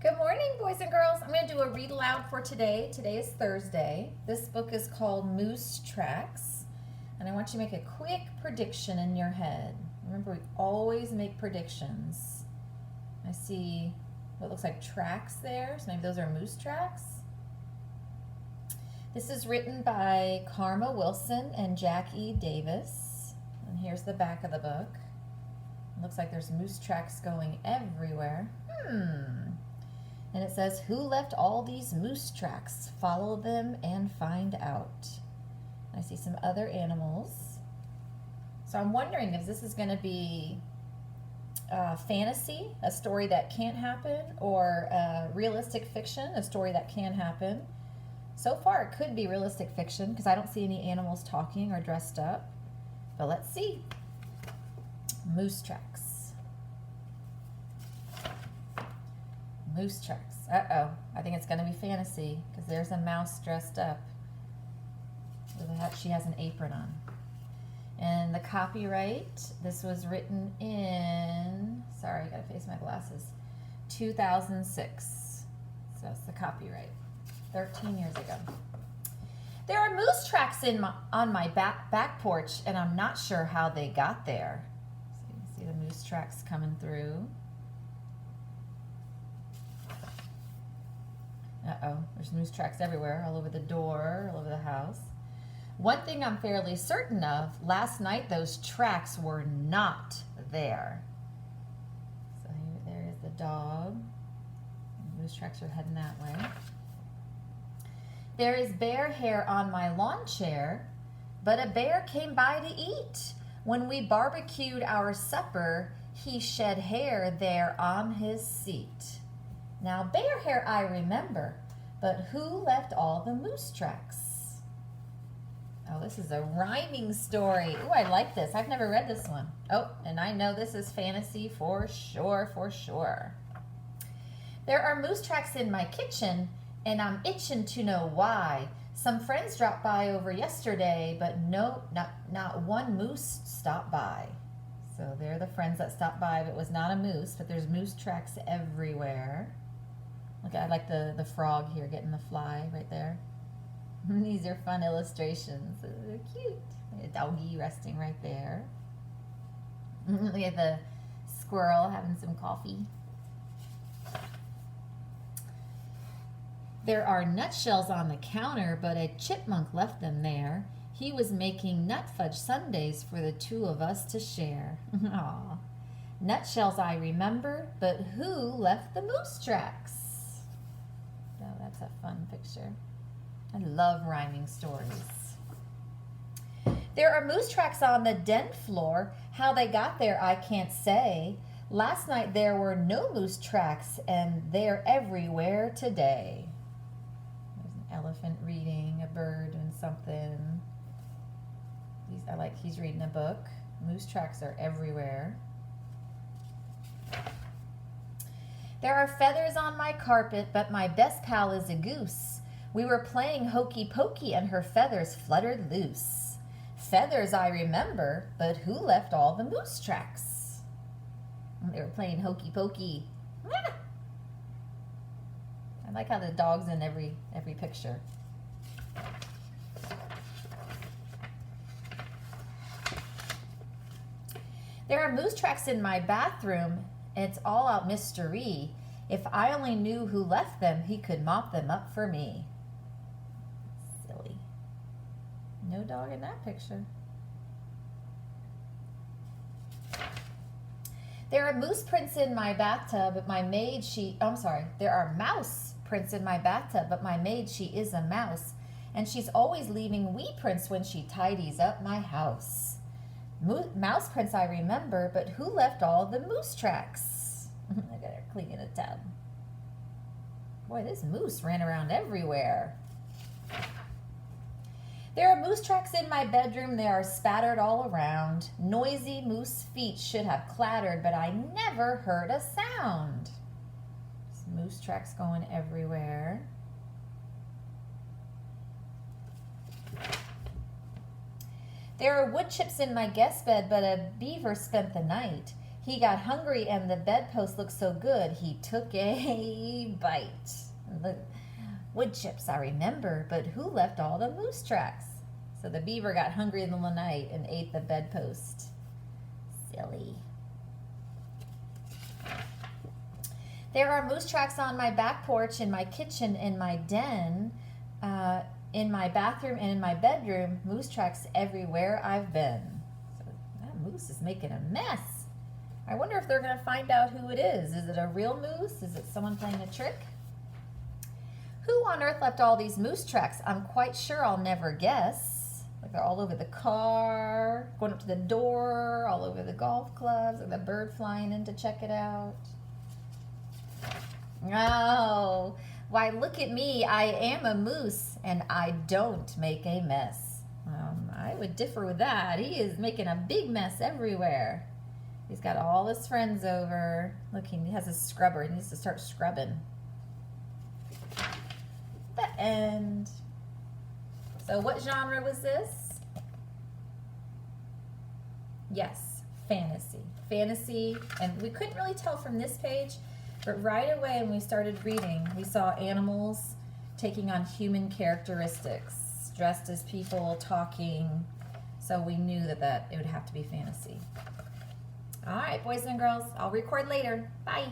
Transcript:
Good morning, boys and girls. I'm going to do a read aloud for today. Today is Thursday. This book is called Moose Tracks, and I want you to make a quick prediction in your head. Remember, we always make predictions. I see what looks like tracks there, so maybe those are moose tracks. This is written by Karma Wilson and Jack E. Davis, and here's the back of the book. It looks like there's moose tracks going everywhere. And it says, who left all these moose tracks? Follow them and find out. I see some other animals. So I'm wondering if this is going to be fantasy, a story that can't happen, or realistic fiction, a story that can happen. So far it could be realistic fiction because I don't see any animals talking or dressed up. But let's see. Moose tracks. Moose tracks. Uh-oh. I think it's going to be fantasy because there's a mouse dressed up. She has an apron on. And the copyright, this was written in, sorry, I got to face my glasses, 2006. So that's the copyright, 13 years ago. There are moose tracks on my back porch, and I'm not sure how they got there. So you can see the moose tracks coming through. Uh-oh, there's moose tracks everywhere, all over the door, all over the house. One thing I'm fairly certain of, last night those tracks were not there. So there is the dog. Moose tracks are heading that way. There is bear hair on my lawn chair, but a bear came by to eat. When we barbecued our supper, he shed hair there on his seat. Now, bear hair I remember, but who left all the moose tracks? Oh, this is a rhyming story. Ooh, I like this. I've never read this one. Oh, and I know this is fantasy for sure, for sure. There are moose tracks in my kitchen, and I'm itching to know why. Some friends dropped by over yesterday, but no, not one moose stopped by. So they're the friends that stopped by, but it was not a moose, but there's moose tracks everywhere. Look, I like the frog here getting the fly right there. These are fun illustrations. They're cute. A doggy resting right there. Look at the squirrel having some coffee. There are nutshells on the counter, but a chipmunk left them there. He was making nut fudge sundaes for the two of us to share. Aw. Nutshells I remember, but who left the moose tracks? Oh, that's a fun picture. I love rhyming stories. There are moose tracks on the den floor. How they got there, I can't say. Last night there were no moose tracks, and they're everywhere today. There's an elephant reading, a bird doing something. He's reading a book. Moose tracks are everywhere. There are feathers on my carpet, but my best pal is a goose. We were playing hokey pokey and her feathers fluttered loose. Feathers I remember, but who left all the moose tracks? They were playing hokey pokey. Ah! I like how the dog's in every picture. There are moose tracks in my bathroom. It's all out mystery. If I only knew who left them, he could mop them up for me. Silly. No dog in that picture. There are moose prints in my bathtub, but my maid, there are mouse prints in my bathtub, but my maid, she is a mouse, and she's always leaving wee prints when she tidies up my house. Mouse prints I remember, but who left all the moose tracks? I got her cleaning a tub. Boy, this moose ran around everywhere. There are moose tracks in my bedroom. They are spattered all around. Noisy moose feet should have clattered, but I never heard a sound. There's moose tracks going everywhere. There are wood chips in my guest bed, but a beaver spent the night. He got hungry and the bedpost looked so good, he took a bite. The wood chips I remember, but who left all the moose tracks? So the beaver got hungry in the middle of the night and ate the bedpost. Silly. There are moose tracks on my back porch, in my kitchen, in my den, in my bathroom, and in my bedroom. Moose tracks everywhere I've been. So that moose is making a mess. I wonder if they're going to find out who it is. Is it a real moose? Is it someone playing a trick? Who on earth left all these moose tracks? I'm quite sure I'll never guess. Like they're all over the car, going up to the door, all over the golf clubs, or the bird flying in to check it out. Oh, why look at me. I am a moose and I don't make a mess. I would differ with that. He is making a big mess everywhere. He's got all his friends over. Look, he has a scrubber. He needs to start scrubbing. The end. So what genre was this? Yes, fantasy. Fantasy, and we couldn't really tell from this page, but right away when we started reading, we saw animals taking on human characteristics, dressed as people, talking, so we knew that it would have to be fantasy. All right, boys and girls, I'll record later. Bye.